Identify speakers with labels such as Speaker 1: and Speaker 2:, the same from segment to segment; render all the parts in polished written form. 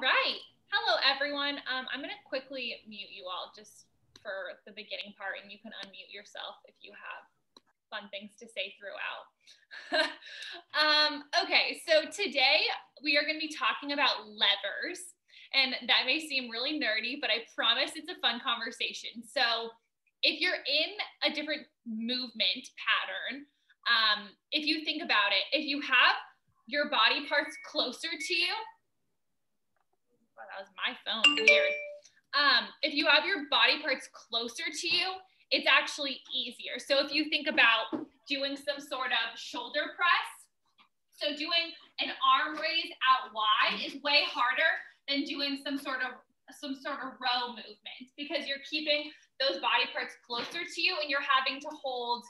Speaker 1: right. Hello, everyone. I'm going to quickly mute you all just for the beginning part, and you can unmute yourself if you have fun things to say throughout. Okay, so today we are going to be talking about levers, and that may seem really nerdy, but I promise it's a fun conversation. So if you're in a different movement pattern, if you think about it, if you have your body parts closer to you, wow, that was my phone, weird. If you have your body parts closer to you, it's actually easier. So if you think about doing some sort of shoulder press, so doing an arm raise out wide is way harder than doing some sort of row movement, because you're keeping those body parts closer to you and you're having to hold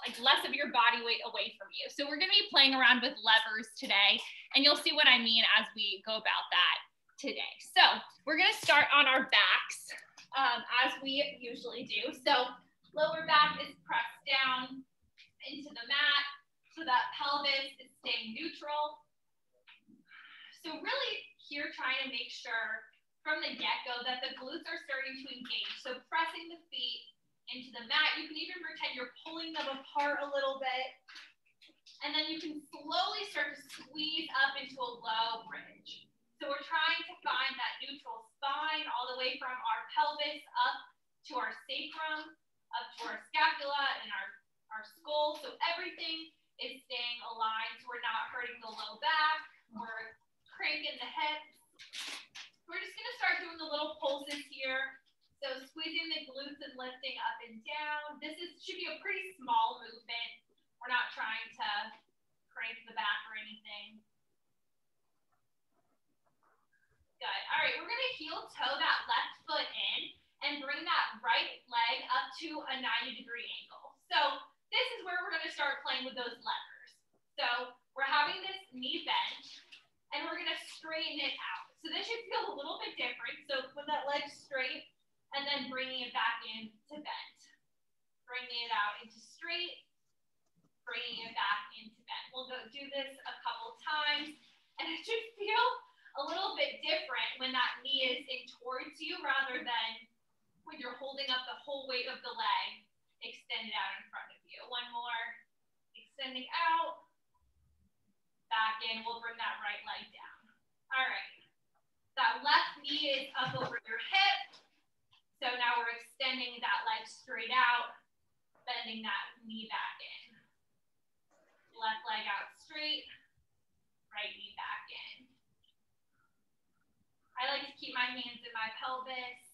Speaker 1: like less of your body weight away from you. So we're going to be playing around with levers today, and you'll see what I mean as we go about that today. So we're going to start on our backs as we usually do. So lower back is pressed down into the mat so that pelvis is staying neutral. So really here trying to make sure from the get-go that the glutes are starting to engage. So pressing the feet into the mat. You can even pretend you're pulling them apart a little bit. And then you can slowly start to squeeze up into a low bridge. So we're trying to find that neutral spine all the way from our pelvis up to our sacrum, up to our scapula and our skull. So everything is staying aligned. So we're not hurting the low back. We're cranking the hips. We're just going to start doing the little pulses here. So squeezing the glutes and lifting up and down. This should be a pretty small movement. We're not trying to crank the back or anything. Good. All right, we're going to heel toe that left foot in and bring that right leg up to a 90-degree angle. So this is where we're going to start playing with those levers. So we're having this knee bend, and we're going to straighten it out. So this should feel a little bit different. So put that leg straight and then bringing it back in to bend. Bringing it out into straight, bringing it back into bend. We'll go do this a couple times, and it should feel a little bit different when that knee is in towards you rather than when you're holding up the whole weight of the leg extended out in front of you. One more, extending out, back in. We'll bring that right leg down. All right. That left knee is up over your hip. So now we're extending that leg straight out, bending that knee back in. Left leg out straight, right knee back in. I like to keep my hands in my pelvis,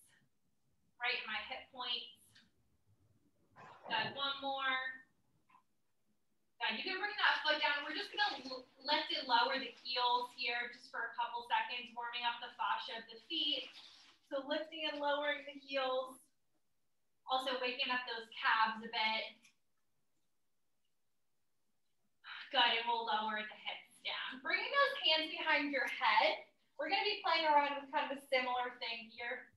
Speaker 1: right in my hip points. Good, one more. Good, you can bring that foot down. We're just gonna lift and lower the heels here just for a couple seconds, warming up the fascia of the feet. So lifting and lowering the heels, also waking up those calves a bit. Good, and we'll lower the hips down. Bringing those hands behind your head. We're gonna be playing around with kind of a similar thing here.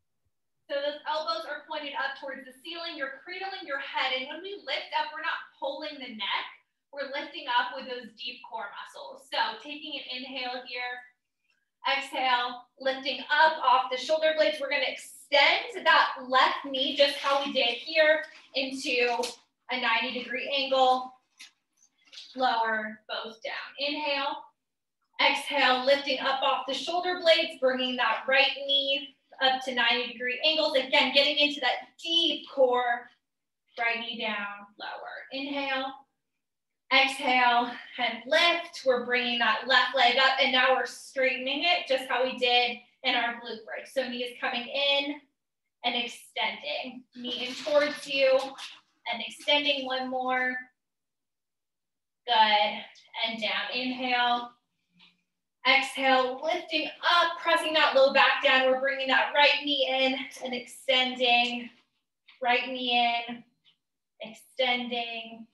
Speaker 1: So those elbows are pointed up towards the ceiling. You're cradling your head, and when we lift up, we're not pulling the neck. We're lifting up with those deep core muscles. So taking an inhale here. Exhale, lifting up off the shoulder blades. We're going to extend that left knee, just how we did here, into a 90-degree angle. Lower both down. Inhale. Exhale, lifting up off the shoulder blades, bringing that right knee up to 90-degree angles. Again, getting into that deep core. Right knee down, lower. Inhale. Exhale and lift. We're bringing that left leg up, and now we're straightening it just how we did in our glute bridge. So knee is coming in and extending. Knee in towards you and extending. One more. Good. And down. Inhale. Exhale, lifting up, pressing that low back down. We're bringing that right knee in and extending. Right knee in, extending.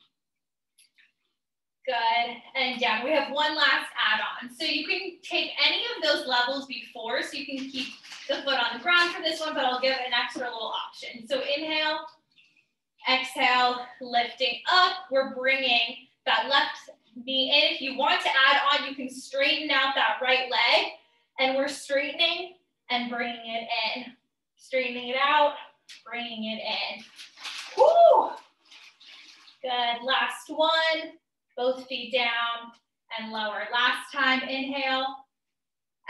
Speaker 1: Good, and down. We have one last add-on. So you can take any of those levels before, so you can keep the foot on the ground for this one, but I'll give an extra little option. So inhale, exhale, lifting up. We're bringing that left knee in. If you want to add on, you can straighten out that right leg And we're straightening and bringing it in. Straightening it out, bringing it in. Woo! Good, last one. Both feet down and lower. Last time, inhale,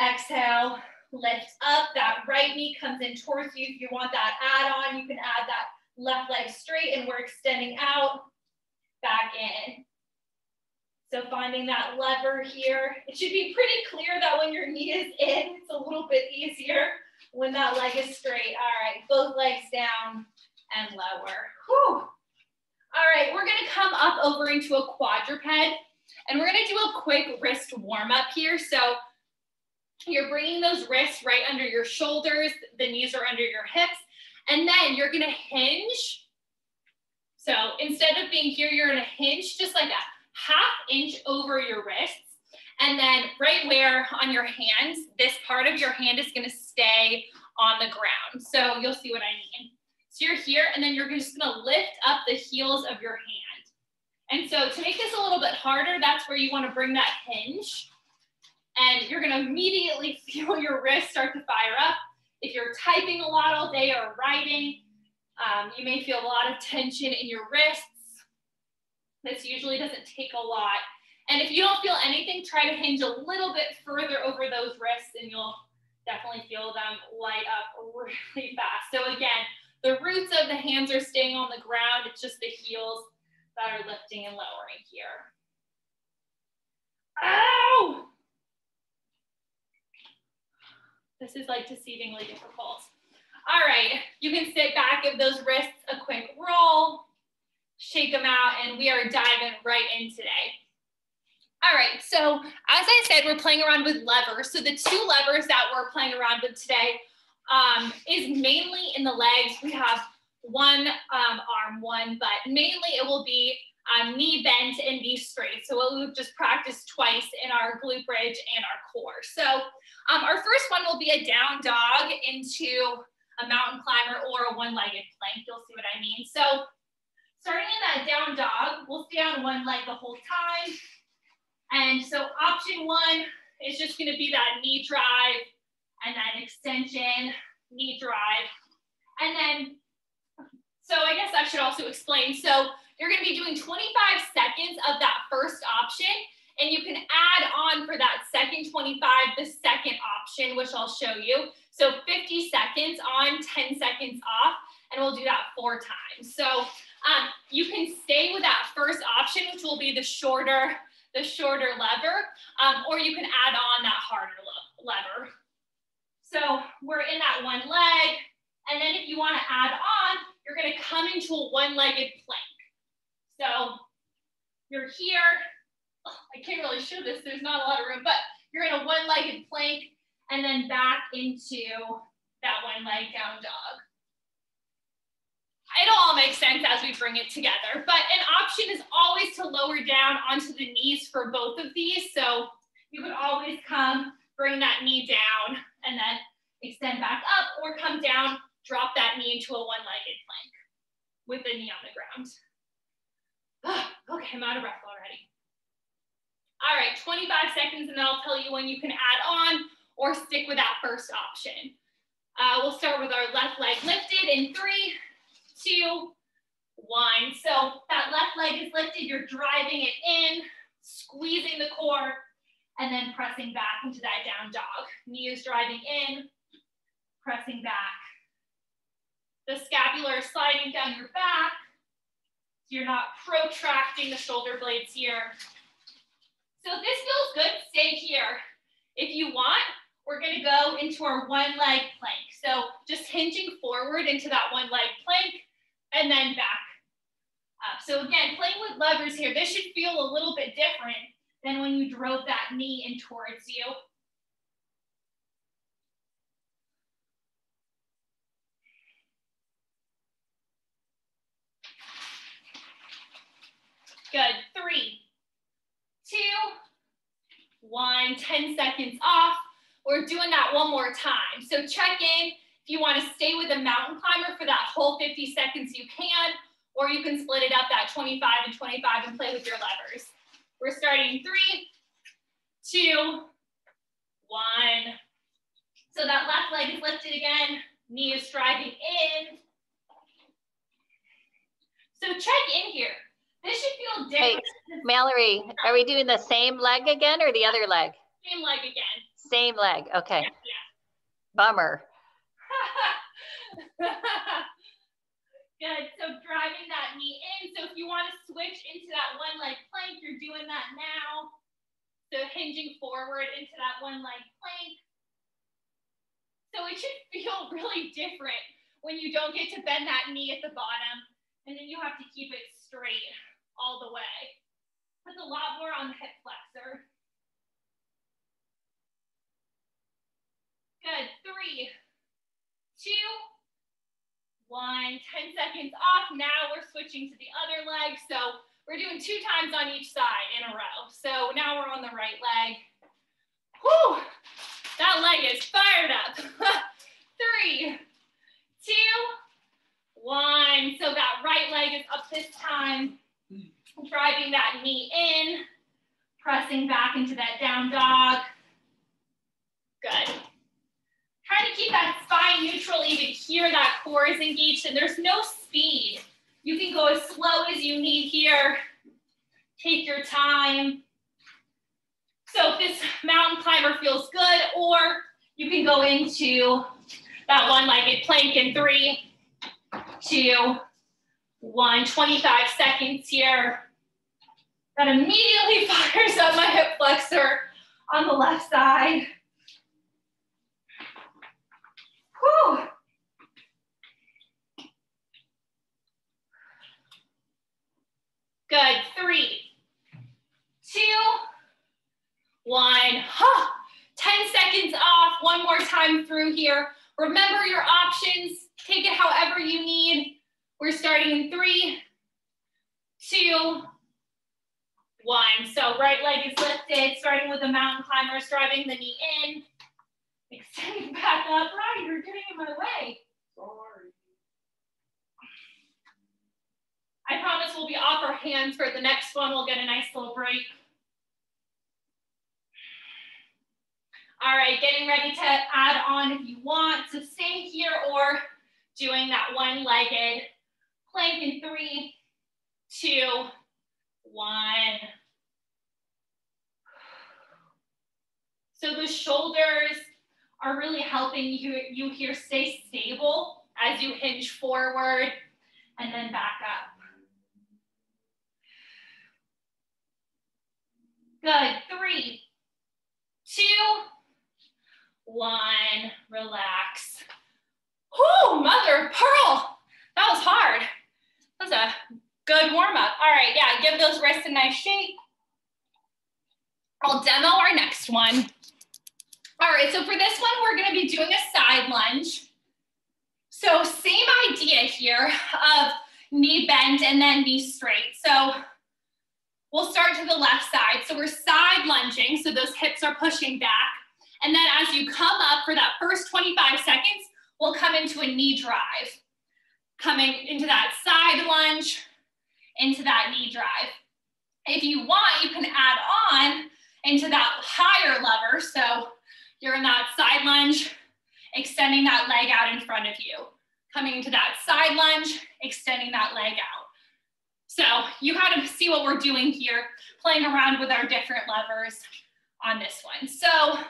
Speaker 1: exhale, lift up. That right knee comes in towards you. If you want that add on, you can add that left leg straight and we're extending out, back in. So finding that lever here. It should be pretty clear that when your knee is in, it's a little bit easier when that leg is straight. All right, both legs down and lower. Whew. All right, we're gonna come up over into a quadruped and we're gonna do a quick wrist warm up here. So you're bringing those wrists right under your shoulders, the knees are under your hips, and then you're gonna hinge. So instead of being here, you're gonna hinge just like a half inch over your wrists. And then right where on your hands, this part of your hand is gonna stay on the ground. So you'll see what I mean. So you're here, and then you're just gonna lift up the heels of your hand. And so to make this a little bit harder, that's where you wanna bring that hinge. And you're gonna immediately feel your wrists start to fire up. If you're typing a lot all day or writing, you may feel a lot of tension in your wrists. This usually doesn't take a lot. And if you don't feel anything, try to hinge a little bit further over those wrists and you'll definitely feel them light up really fast. So again, the roots of the hands are staying on the ground. It's just the heels that are lifting and lowering here. Ow! This is like deceivingly difficult. All right, you can sit back, give those wrists a quick roll, shake them out, and we are diving right in today. All right, so as I said, we're playing around with levers. So the two levers that we're playing around with today is mainly in the legs. We have one arm, one, but mainly it will be knee bent and knee straight. So we'll just practice twice in our glute bridge and our core. So our first one will be a down dog into a mountain climber or a one-legged plank. You'll see what I mean. So starting in that down dog, we'll stay on one leg the whole time. And so option one is just gonna be that knee drive and then extension, knee drive. And then, so I guess I should also explain. So you're gonna be doing 25 seconds of that first option, and you can add on for that second 25, the second option, which I'll show you. So 50 seconds on, 10 seconds off, and we'll do that 4 times. So you can stay with that first option, which will be the shorter lever, or you can add on that harder lever. So we're in that one leg, and then if you want to add on, you're going to come into a one-legged plank. So you're here. I can't really show this, there's not a lot of room, but you're in a one-legged plank and then back into that one leg down dog. It'll all make sense as we bring it together, but an option is always to lower down onto the knees for both of these. So you could always come, bring that knee down and then extend back up, or come down, drop that knee into a one-legged plank with the knee on the ground. Okay, I'm out of breath already. All right, 25 seconds, and then I'll tell you when you can add on or stick with that first option. We'll start with our left leg lifted in 3, 2, 1. So that left leg is lifted, you're driving it in, squeezing the core, and then pressing back into that down dog. Knee is driving in, pressing back. The scapula is sliding down your back, so you're not protracting the shoulder blades here. So if this feels good, stay here. If you want, we're gonna go into our one leg plank. So just hinging forward into that one leg plank and then back up. So again, playing with levers here, this should feel a little bit different than when you drove that knee in towards you. Good, 3, 2, 1, 10 seconds off. We're doing that one more time. So check in. If you want to stay with a mountain climber for that whole 50 seconds, you can, or you can split it up that 25 and 25 and play with your levers. We're starting 3, 2, 1, lifted again. Knee is driving in. So check in here. This should feel different.
Speaker 2: Hey, Mallory, are we doing the same leg again or the other leg?
Speaker 1: Same leg again.
Speaker 2: Same leg, okay.
Speaker 1: Yeah.
Speaker 2: Bummer.
Speaker 1: Good, so driving that knee in. So if you want to switch into that one leg plank, you're doing that now. So hinging forward into that one leg plank. So it should feel really different when you don't get to bend that knee at the bottom, and then you have to keep it straight all the way. Puts a lot more on the hip flexor. Good, 3, 2, 1, 10 seconds off. Now we're switching to the other leg. So we're doing 2 times on each side in a row. So now we're on the right leg. Whew, that leg is fired up. 3, 2, 1. So that right leg is up this time. Driving that knee in, pressing back into that down dog. Good. Trying to keep that spine neutral even here. That core is engaged and there's no speed. You can go as slow as you need here. Take your time. So if this mountain climber feels good, or you can go into that one-legged plank in 3, 2, 1, 25 seconds here. That immediately fires up my hip flexor on the left side. Whew. Good, 3, 2, 1. 10 seconds off, one more time through here. Remember your options, take it however you need. We're starting in 3, 2, 1. So right leg is lifted, starting with the mountain climbers, driving the knee in. Extending back up. Ryan, you're getting in my way. Sorry. I promise we'll be off our hands for the next one. We'll get a nice little break. All right, getting ready to add on if you want. So staying here or doing that one-legged plank in 3, 2, 1. So the shoulders are really helping you here stay stable as you hinge forward and then back up. Good, 3, 2, 1, relax. Whoo, mother of pearl. That was hard. That was a good warm up. All right, yeah, give those wrists a nice shake. I'll demo our next one. All right, so for this one, we're gonna be doing a side lunge. So same idea here of knee bent and then knee straight. So we'll start to the left side. So we're side lunging, so those hips are pushing back. And then as you come up for that first 25 seconds, we'll come into a knee drive. Coming into that side lunge, into that knee drive. If you want, you can add on into that higher lever. So you're in that side lunge, extending that leg out in front of you. Coming into that side lunge, extending that leg out. So you kind of see what we're doing here, playing around with our different levers on this one. So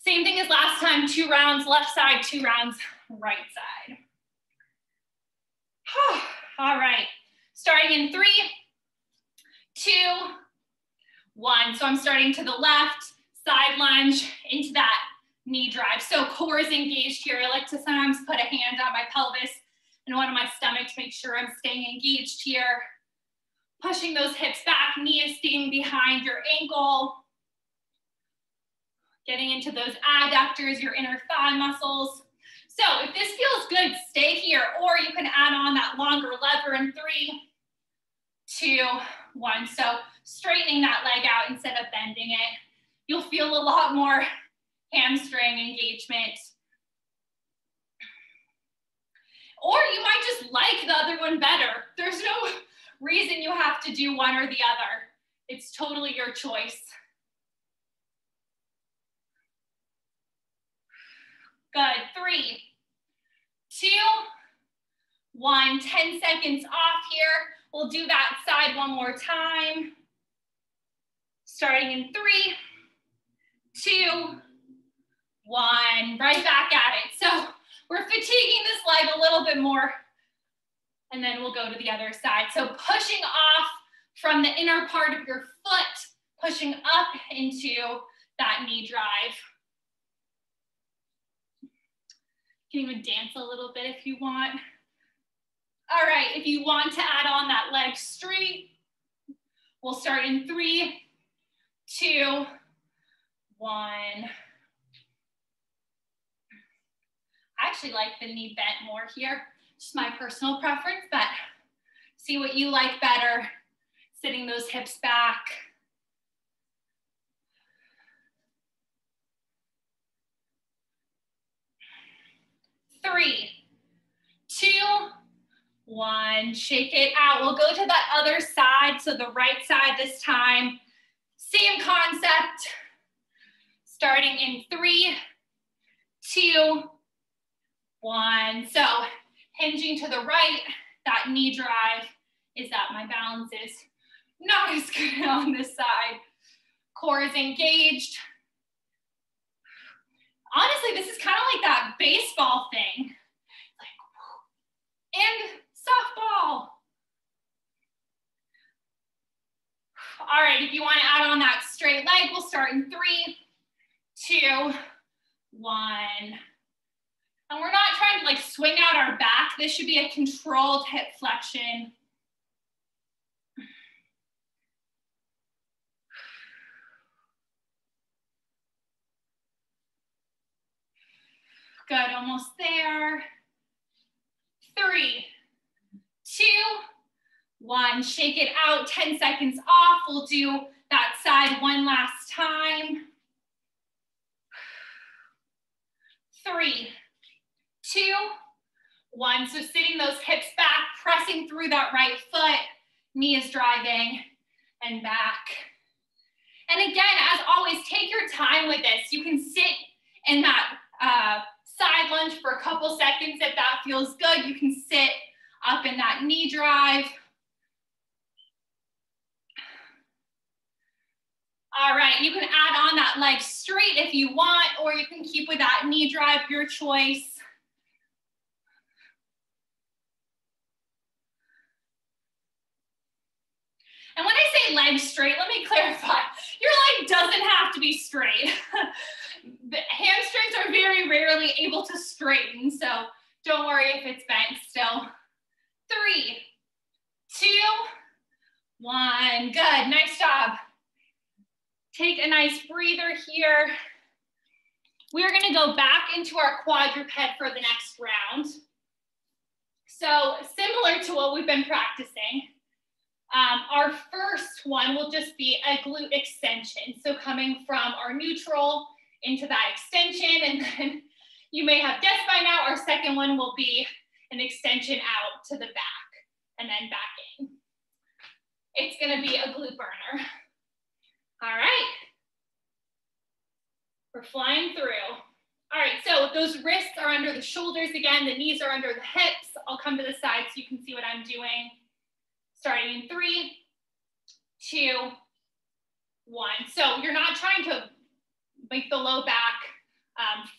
Speaker 1: same thing as last time, 2 rounds, left side, 2 rounds, right side. All right, starting in 3, 2, 1. So I'm starting to the left, side lunge into that knee drive. So core is engaged here. I like to sometimes put a hand on my pelvis and one on my stomach to make sure I'm staying engaged here. Pushing those hips back, knee is staying behind your ankle. Getting into those adductors, your inner thigh muscles. So if this feels good, stay here, or you can add on that longer lever in 3, 2, 1. So straightening that leg out instead of bending it. You'll feel a lot more hamstring engagement. Or you might just like the other one better. There's no reason you have to do one or the other. It's totally your choice. Good. 3, 2, 1. 10 seconds off here. We'll do that side one more time. Starting in 3, 2, 1. Right back at it. So we're fatiguing this leg a little bit more. And then we'll go to the other side. So pushing off from the inner part of your foot, pushing up into that knee drive. You can even dance a little bit if you want. All right, if you want to add on that leg straight, we'll start in 3, 2, 1. I actually like the knee bent more here. Just my personal preference, but see what you like better. Sitting those hips back. Three, 2, 1. Shake it out. We'll go to that other side, so the right side this time. Same concept. Starting in 3, 2, 1. So hinging to the right, that knee drive is that my balance is not as good on this side. Core is engaged. Honestly, this is kind of like that baseball thing. And softball. All right, if you want to add on that straight leg, we'll start in 3, 2, 1. And we're not trying to like swing out our back. This should be a controlled hip flexion. Good, almost there. 3, 2, 1. Shake it out, 10 seconds off. We'll do that side one last time. 3, 2, 1. So sitting those hips back, pressing through that right foot, knee is driving, and back. And again, as always, take your time with this. You can sit in that side lunge for a couple seconds if that feels good. You can sit up in that knee drive. All right, you can add on that leg straight if you want, or you can keep with that knee drive, your choice. And when I say leg straight, let me clarify. Your leg doesn't have to be straight. The hamstrings are very rarely able to straighten, so don't worry if it's bent still. 3, 2, 1. Good, nice job. Take a nice breather here. We're gonna go back into our quadruped for the next round. So similar to what we've been practicing, our first one will just be a glute extension. So coming from our neutral into that extension, and then you may have guessed by now, our second one will be an extension out to the back and then back in. It's gonna be a glute burner. All right, we're flying through. All right, so those wrists are under the shoulders again, the knees are under the hips. I'll come to the side so you can see what I'm doing. Starting in 3, 2, 1. So you're not trying to make the low back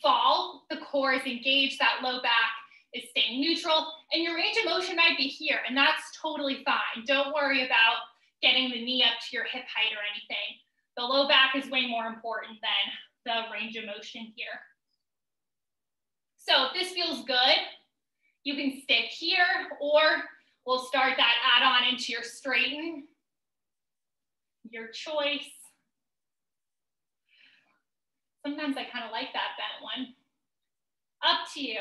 Speaker 1: fall. The core is engaged, that low back is staying neutral, and your range of motion might be here, and that's totally fine. Don't worry about getting the knee up to your hip height or anything. The low back is way more important than the range of motion here. So if this feels good, you can stick here, or we'll start that add-on into your straighten. Your choice. Sometimes I kind of like that bent one. Up to you.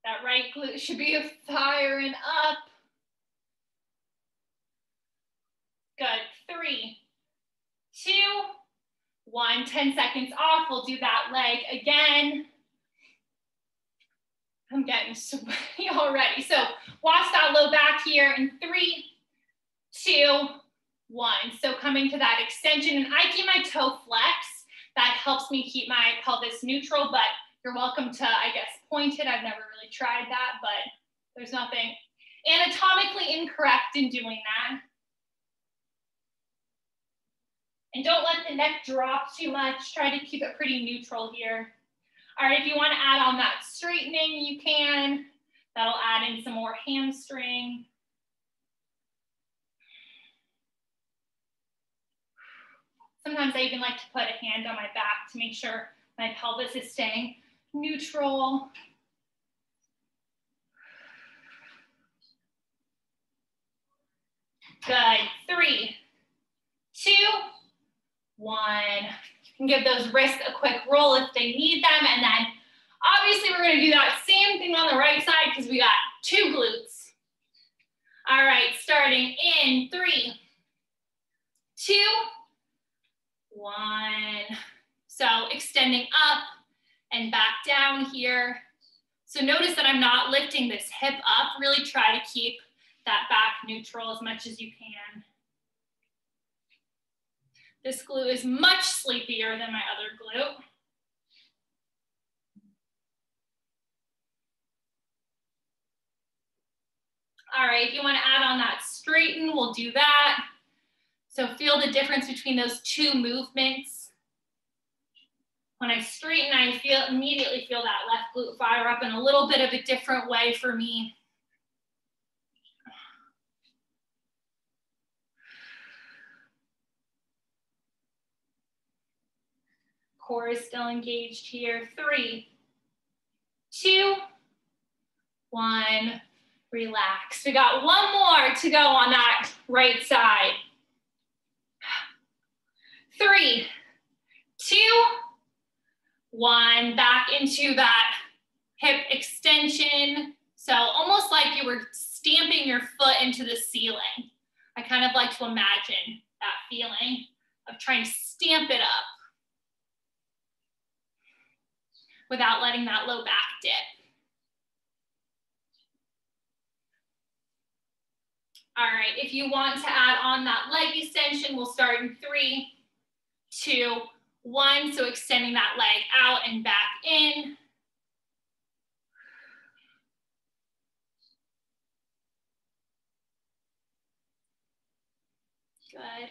Speaker 1: That right glute should be firing up. Good. 3, 2, 1. 10 seconds off. We'll do that leg again. I'm getting sweaty already. So watch that low back here in 3, 2, one. So coming to that extension, and I keep my toe flex. That helps me keep my pelvis neutral, but you're welcome to, I guess, point it. I've never really tried that, but there's nothing anatomically incorrect in doing that. And don't let the neck drop too much. Try to keep it pretty neutral here. All right, if you want to add on that straightening, you can. That'll add in some more hamstring. Sometimes I even like to put a hand on my back to make sure my pelvis is staying neutral. Good. 3, 2, 1. You can give those wrists a quick roll if they need them. And then obviously we're going to do that same thing on the right side because we got 2 glutes. All right, starting in 3, 2, 1. So extending up and back down here. So notice that I'm not lifting this hip up. Really try to keep that back neutral as much as you can. This glute is much sleepier than my other glute. All right, if you want to add on that straighten, we'll do that. So feel the difference between those 2 movements. When I straighten, I immediately feel that left glute fire up in a little bit of a different way for me. Core is still engaged here. 3, 2, 1. Relax. We got 1 more to go on that right side. 3, 2, 1. Back into that hip extension. So almost like you were stamping your foot into the ceiling. I kind of like to imagine that feeling of trying to stamp it up without letting that low back dip. All right, if you want to add on that leg extension, we'll start in 3, 2, 1. So extending that leg out and back in. Good.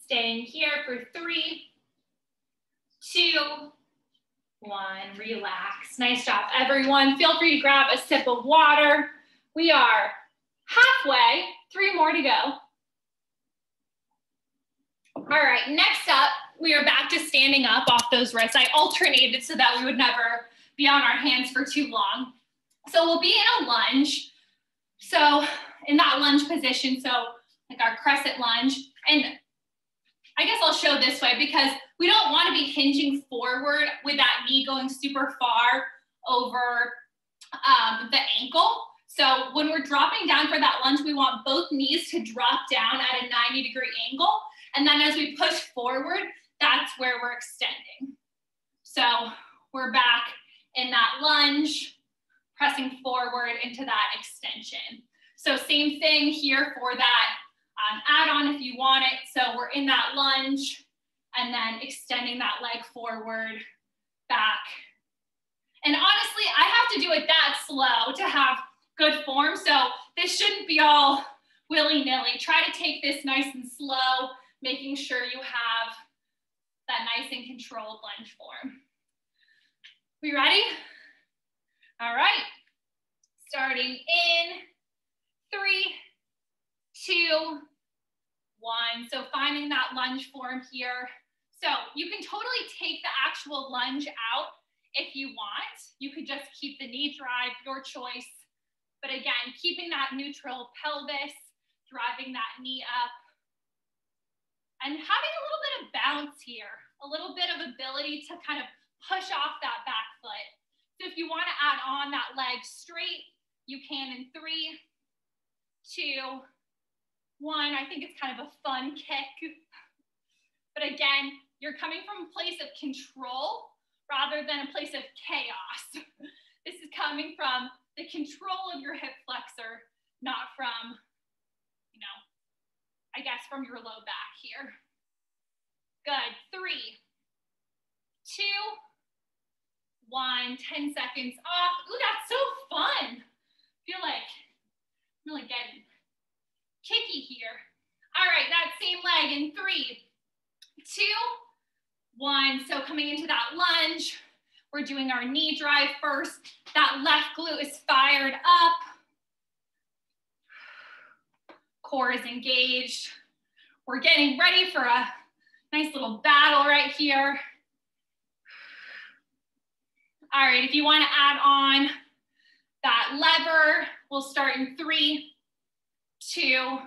Speaker 1: Staying here for 3, 2, 1. Relax. Nice job, everyone. Feel free to grab a sip of water. We are halfway. 3 more to go. All right, next up, we are back to standing up off those wrists. I alternated so that we would never be on our hands for too long. So we'll be in a lunge. So in that lunge position, so like our crescent lunge. And I guess I'll show this way because we don't want to be hinging forward with that knee going super far over the ankle. So when we're dropping down for that lunge, we want both knees to drop down at a 90-degree angle. And then as we push forward, that's where we're extending. So we're back in that lunge, pressing forward into that extension. So same thing here for that add-on if you want it. So we're in that lunge and then extending that leg forward, back. And honestly, I have to do it that slow to have good form. So this shouldn't be all willy-nilly. Try to take this nice and slow, making sure you have that nice and controlled lunge form. We ready? All right. Starting in 3, 2, 1. So finding that lunge form here. So you can totally take the actual lunge out if you want. You could just keep the knee drive, your choice. But again, keeping that neutral pelvis, driving that knee up, and having a little bit of bounce here, a little bit of ability to kind of push off that back foot. So if you want to add on that leg straight, you can in 3, 2, 1. I think it's kind of a fun kick. But again, you're coming from a place of control rather than a place of chaos. This is coming from the control of your hip flexor, not from, you know, I guess from your low back here. Good, 3, 2, 1, 10 seconds off. Ooh, that's so fun. Feel like I'm really getting kicky here. All right, that same leg in 3, 2, 1. So coming into that lunge, we're doing our knee drive first. That left glute is fired up. Core is engaged. We're getting ready for a nice little battle right here. All right, if you want to add on that lever, we'll start in 3, 2,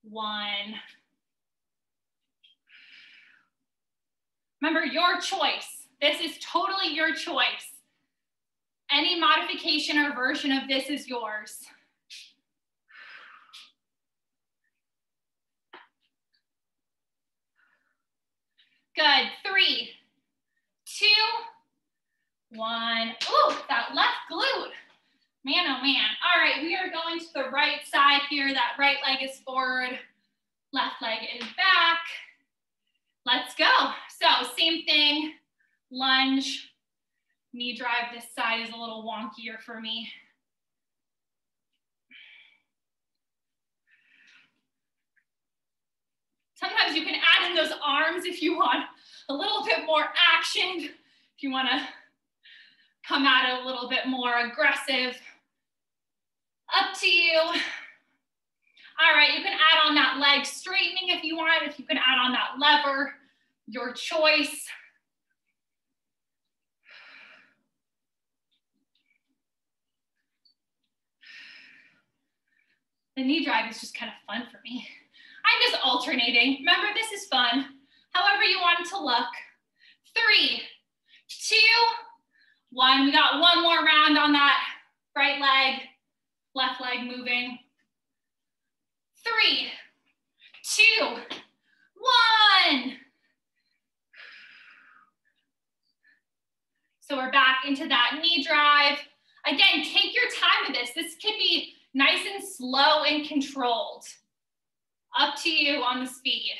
Speaker 1: 1. Remember, your choice. This is totally your choice. Any modification or version of this is yours. Good, 3, 2, 1. Ooh, that left glute. Man, oh man. All right, we are going to the right side here. That right leg is forward, left leg is back. Let's go. So same thing, lunge, knee drive. This side is a little wonkier for me. Sometimes you can add in those arms if you want a little bit more action, if you want to come at it a little bit more aggressive. Up to you. All right, you can add on that leg straightening if you want, if you can add on that lever, your choice. The knee drive is just kind of fun for me. I'm just alternating. Remember, this is fun. However you want it to look. 3, 2, 1. We got one more round on that right leg, left leg moving. 3, 2, 1. So we're back into that knee drive. Again, take your time with this. This could be nice and slow and controlled. Up to you on the speed.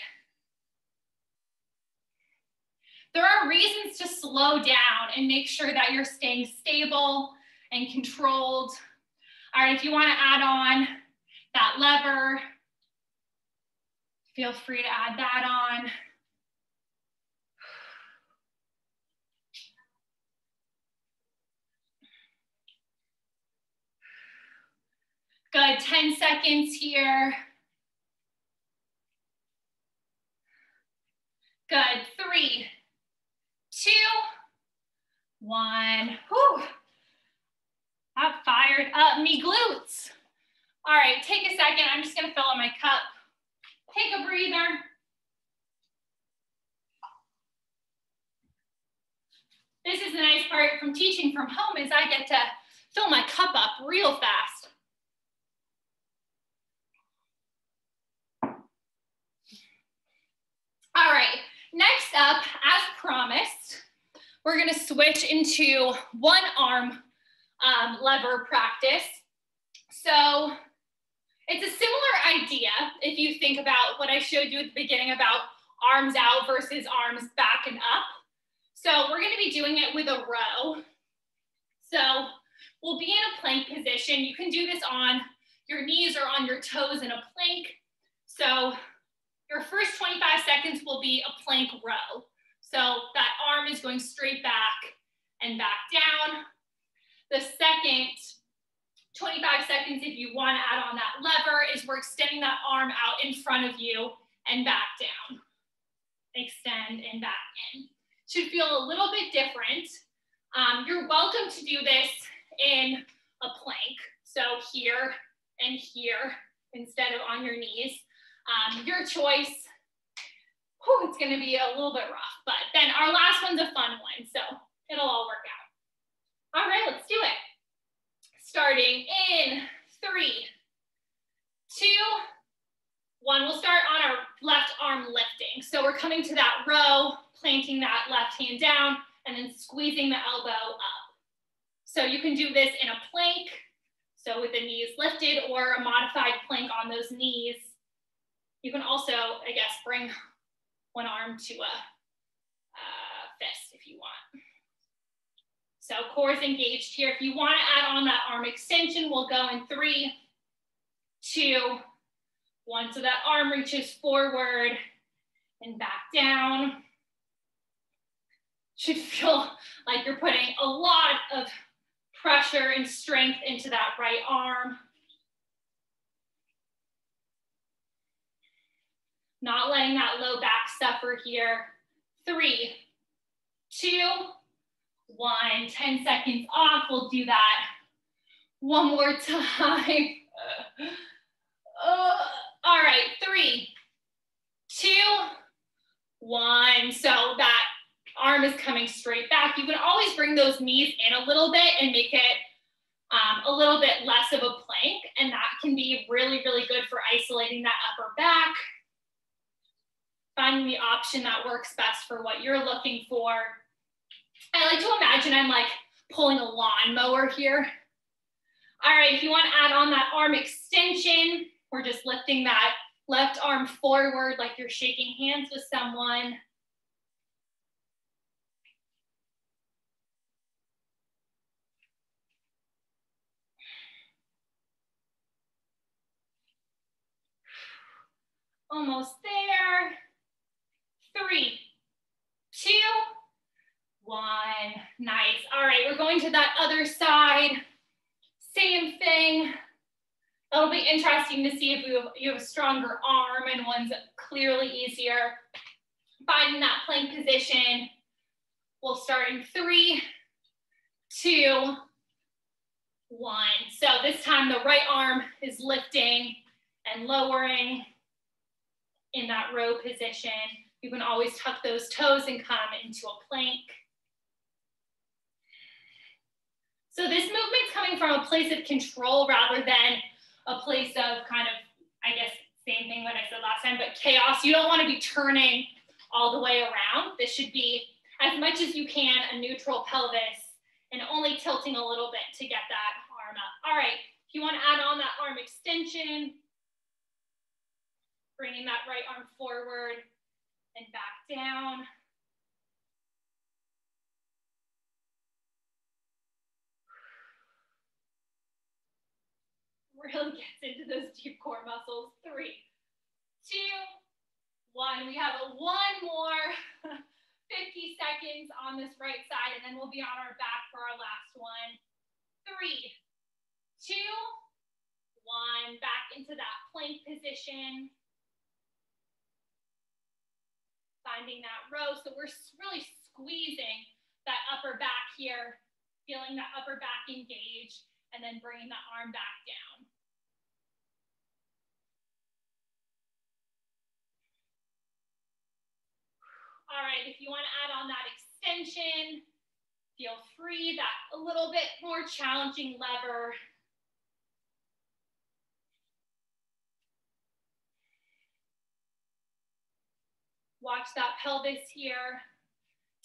Speaker 1: There are reasons to slow down and make sure that you're staying stable and controlled. All right, if you want to add on that lever, feel free to add that on. Good, 10 seconds here. Good, 3, 2, 1. Whew. I've fired up me glutes. All right, take a second. I'm just gonna fill up my cup. Take a breather. This is the nice part from teaching from home is I get to fill my cup up real fast. All right, next up, as promised, we're gonna switch into one arm lever practice. So it's a similar idea if you think about what I showed you at the beginning about arms out versus arms back and up. So we're gonna be doing it with a row. So we'll be in a plank position. You can do this on your knees or on your toes in a plank. So your first 25 seconds will be a plank row. So that arm is going straight back and back down. The second 25 seconds, if you want to add on that lever, is we're extending that arm out in front of you and back down. Extend and back in. Should feel a little bit different. You're welcome to do this in a plank. So here and here instead of on your knees. Your choice. Whew, it's gonna be a little bit rough, but then our last one's a fun one, so it'll all work out. All right, let's do it. Starting in 3, 2, 1. We'll start on our left arm lifting. So we're coming to that row, planting that left hand down, and then squeezing the elbow up. So you can do this in a plank, so with the knees lifted, or a modified plank on those knees. You can also, I guess, bring one arm to a fist if you want. So core is engaged here. If you want to add on that arm extension, we'll go in 3, 2, 1. So that arm reaches forward and back down. Should feel like you're putting a lot of pressure and strength into that right arm. Not letting that low back suffer here. 3, 2, 1. 10 seconds off. We'll do that one more time. All right, 3, 2, 1. So that arm is coming straight back. You can always bring those knees in a little bit and make it a little bit less of a plank, and that can be really, really good for isolating that upper back. Finding the option that works best for what you're looking for. I like to imagine I'm like pulling a lawnmower here. All right, if you want to add on that arm extension, we're just lifting that left arm forward like you're shaking hands with someone. Almost there. 3, 2, 1. Nice. All right, we're going to that other side. Same thing. It'll be interesting to see if you have a stronger arm and one's clearly easier. Finding that plank position. We'll start in 3, 2, 1. So this time the right arm is lifting and lowering in that row position. You can always tuck those toes and come into a plank. So this movement's coming from a place of control rather than a place of kind of, I guess, same thing that I said last time, but chaos. You don't want to be turning all the way around. This should be, as much as you can, a neutral pelvis and only tilting a little bit to get that arm up. All right, if you want to add on that arm extension, bringing that right arm forward and back down. Really gets into those deep core muscles. 3, 2, 1. We have one more 50 seconds on this right side, and then we'll be on our back for our last one. 3, 2, 1. Back into that plank position. Finding that row. So we're really squeezing that upper back here, feeling that upper back engage, and then bringing the arm back down. All right, if you want to add on that extension, feel free. That a little bit more challenging lever. Watch that pelvis here.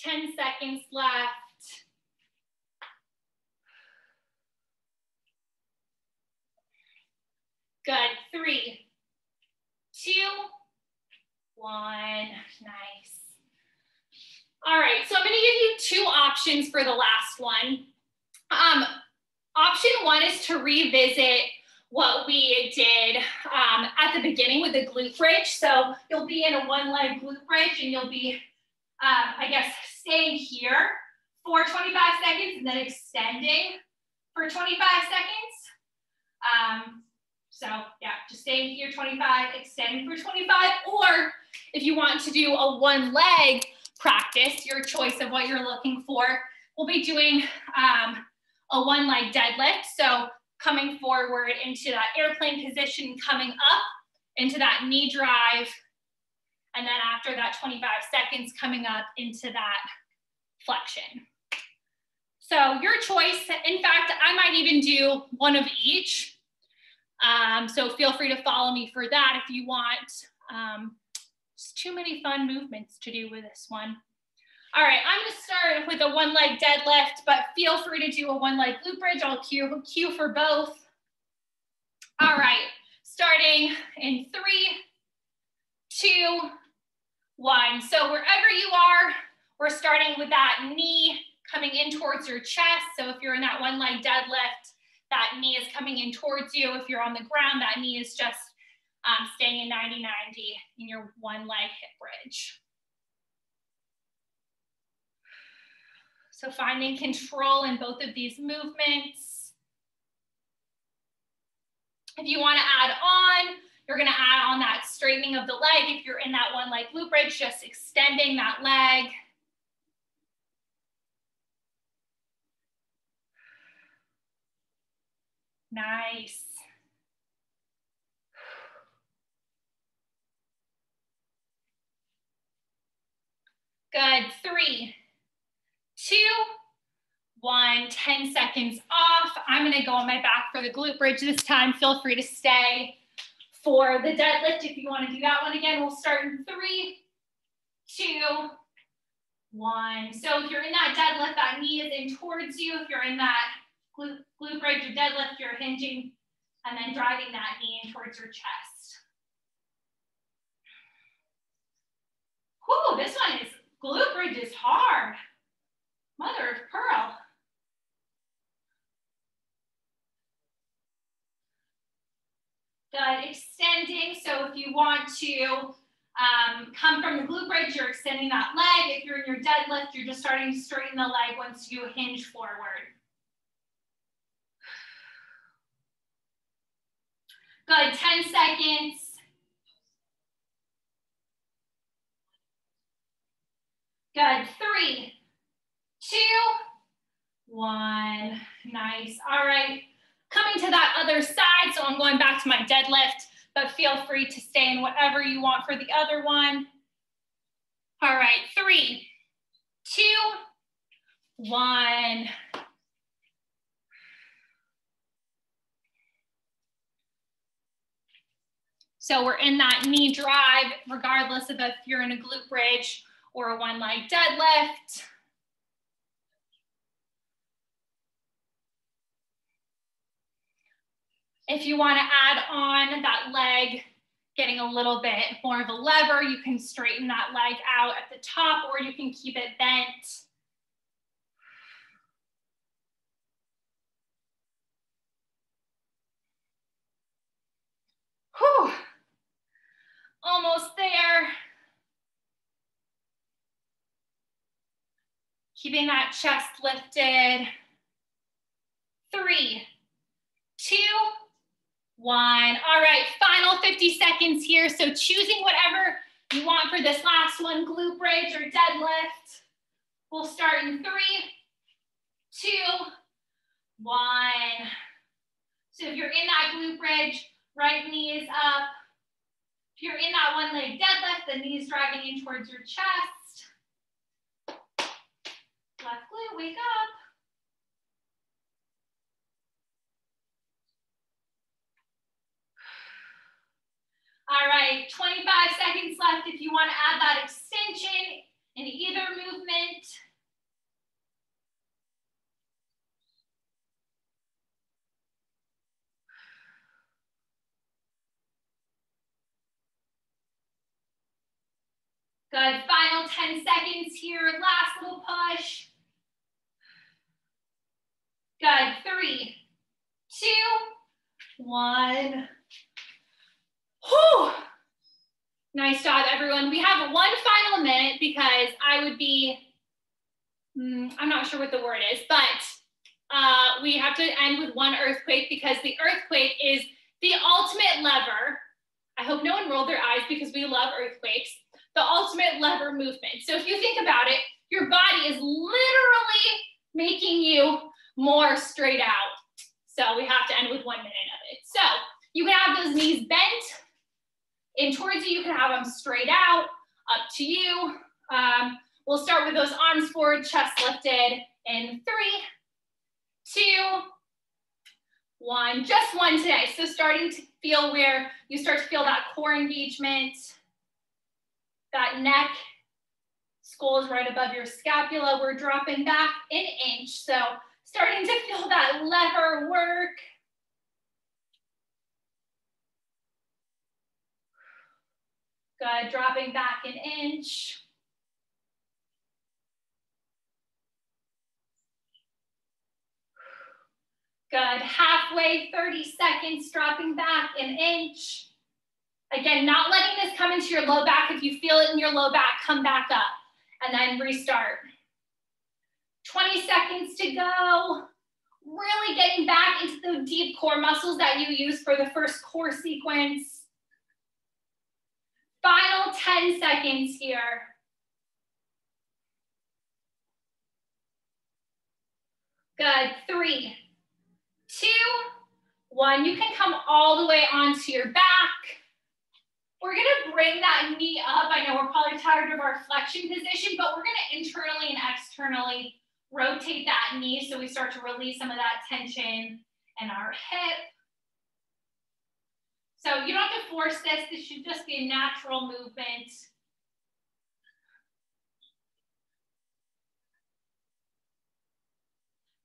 Speaker 1: 10 seconds left. Good. 3, 2, 1. Nice. All right, so I'm going to give you 2 options for the last one. Option 1 is to revisit what we did at the beginning with the glute bridge. So you'll be in a one-leg glute bridge and you'll be, I guess, staying here for 25 seconds and then extending for 25 seconds. So yeah, just staying here 25, extending for 25, or if you want to do a one-leg practice, your choice of what you're looking for, we'll be doing a one-leg deadlift. So coming forward into that airplane position, coming up into that knee drive, and then after that 25 seconds, coming up into that flexion. So your choice. In fact, I might even do one of each. So feel free to follow me for that if you want. Just too many fun movements to do with this one. All right, I'm gonna start with a one leg deadlift, but feel free to do a one leg glute bridge. I'll cue for both. All right, starting in 3, 2, 1. So wherever you are, we're starting with that knee coming in towards your chest. So if you're in that one leg deadlift, that knee is coming in towards you. If you're on the ground, that knee is just staying in 90-90 in your one leg hip bridge. So finding control in both of these movements. If you want to add on, you're going to add on that straightening of the leg. If you're in that one leg glute bridge, just extending that leg. Nice. Good. 3, 2, 1. 10 seconds off. I'm going to go on my back for the glute bridge this time. Feel free to stay for the deadlift if you want to do that one again. We'll start in 3, 2, 1. So if you're in that deadlift, that knee is in towards you. If you're in that glute bridge or deadlift, you're hinging and then driving that knee in towards your chest. Whew, this one is, glute bridge is hard. Mother of pearl. Good, extending. So if you want to come from the glute bridge, you're extending that leg. If you're in your deadlift, you're just starting to straighten the leg once you hinge forward. Good, 10 seconds. Good, 3, 2, 1. Nice. All right, coming to that other side. So I'm going back to my deadlift, but feel free to stay in whatever you want for the other one. All right, 3, 2, 1. So we're in that knee drive, regardless of if you're in a glute bridge or a one leg deadlift. If you want to add on that leg, getting a little bit more of a lever, you can straighten that leg out at the top, or you can keep it bent. Whew. Almost there. Keeping that chest lifted. 3, 2, 1. All right, final 50 seconds here. So choosing whatever you want for this last one, glute bridge or deadlift. We'll start in 3, 2, 1. So if you're in that glute bridge, right knee is up. If you're in that one leg deadlift, the knee is driving in towards your chest. Left glute, wake up. All right, 25 seconds left if you want to add that extension in either movement. Good, final 10 seconds here, last little push. Good, 3, 2, 1. Whew. Nice job, everyone. We have one final minute because I would be, I'm not sure what the word is, but we have to end with one earthquake because the earthquake is the ultimate lever. I hope no one rolled their eyes because we love earthquakes. The ultimate lever movement. So if you think about it, your body is literally making you more straight out. So we have to end with 1 minute of it. So you can have those knees bent in towards you. You can have them straight out, up to you. We'll start with those arms forward, chest lifted in 3, 2, 1. Just one today. So starting to feel where you start to feel that core engagement, that neck Skull is right above your scapula. We're dropping back an inch. So starting to feel that lever work. Good, dropping back an inch. Good, halfway, 30 seconds, dropping back an inch. Again, not letting this come into your low back. If you feel it in your low back, come back up and then restart. 20 seconds to go. Really getting back into the deep core muscles that you use for the first core sequence. Final 10 seconds here. Good, 3, 2, 1. You can come all the way onto your back. We're gonna bring that knee up. I know we're probably tired of our flexion position, but we're gonna internally and externally rotate that knee so we start to release some of that tension in our hip. So you don't have to force this. This should just be a natural movement.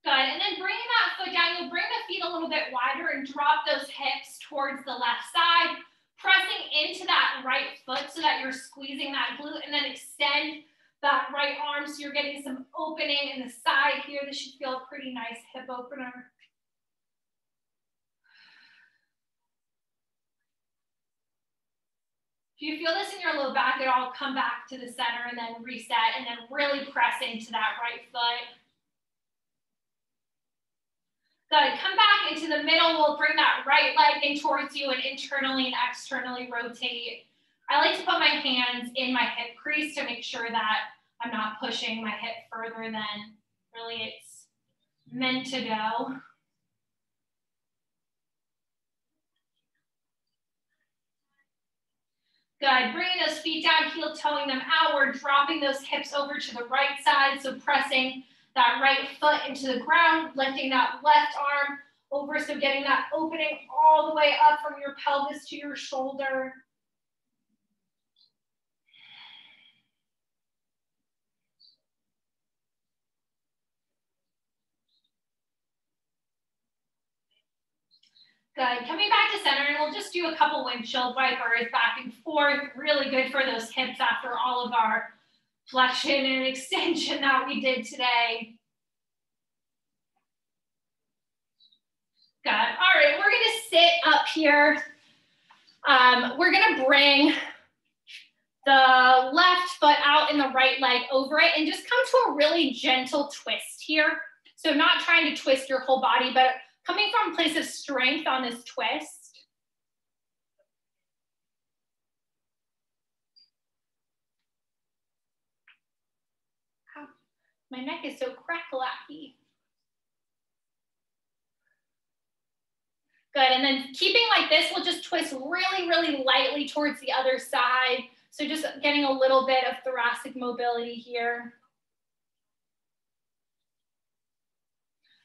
Speaker 1: Good, and then bringing that foot down, you'll bring the feet a little bit wider and drop those hips towards the left side, pressing into that right foot so that you're squeezing that glute, and then extend that right arm so you're getting some opening in the side here. This should feel a pretty nice hip opener. If you feel this in your low back, it'll come back to the center and then reset and then really press into that right foot. Good, come back into the middle. We'll bring that right leg in towards you and internally and externally rotate. I like to put my hands in my hip crease to make sure that I'm not pushing my hip further than really it's meant to go. Good, bringing those feet down, heel toeing them outward, dropping those hips over to the right side. So pressing that right foot into the ground, lifting that left arm over. So getting that opening all the way up from your pelvis to your shoulder. Good, coming back to center, and we'll just do a couple windshield wipers back and forth. Really good for those hips after all of our flexion and extension that we did today. Good, all right, we're gonna sit up here. We're gonna bring the left foot out and the right leg over it and just come to a really gentle twist here. So not trying to twist your whole body, but coming from a place of strength on this twist. Ow, my neck is so crackle-acky. Good, and then keeping like this, we'll just twist really, really lightly towards the other side. So just getting a little bit of thoracic mobility here.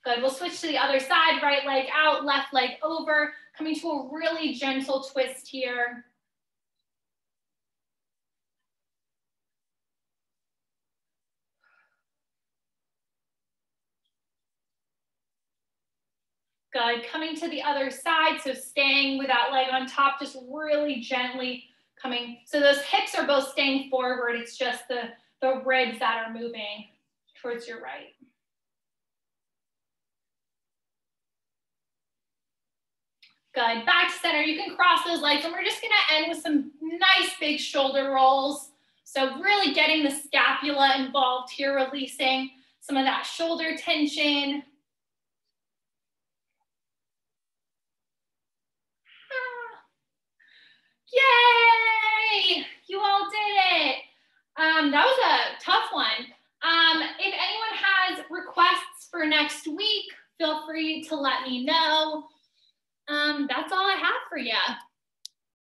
Speaker 1: Good, we'll switch to the other side, right leg out, left leg over, coming to a really gentle twist here. Good, coming to the other side, so staying with that leg on top, just really gently coming. So those hips are both staying forward, it's just the ribs that are moving towards your right. Good, back to center, you can cross those legs, and we're just gonna end with some nice big shoulder rolls. So really getting the scapula involved here, releasing some of that shoulder tension. Yay! You all did it. That was a tough one. If anyone has requests for next week, feel free to let me know. That's all I have for you.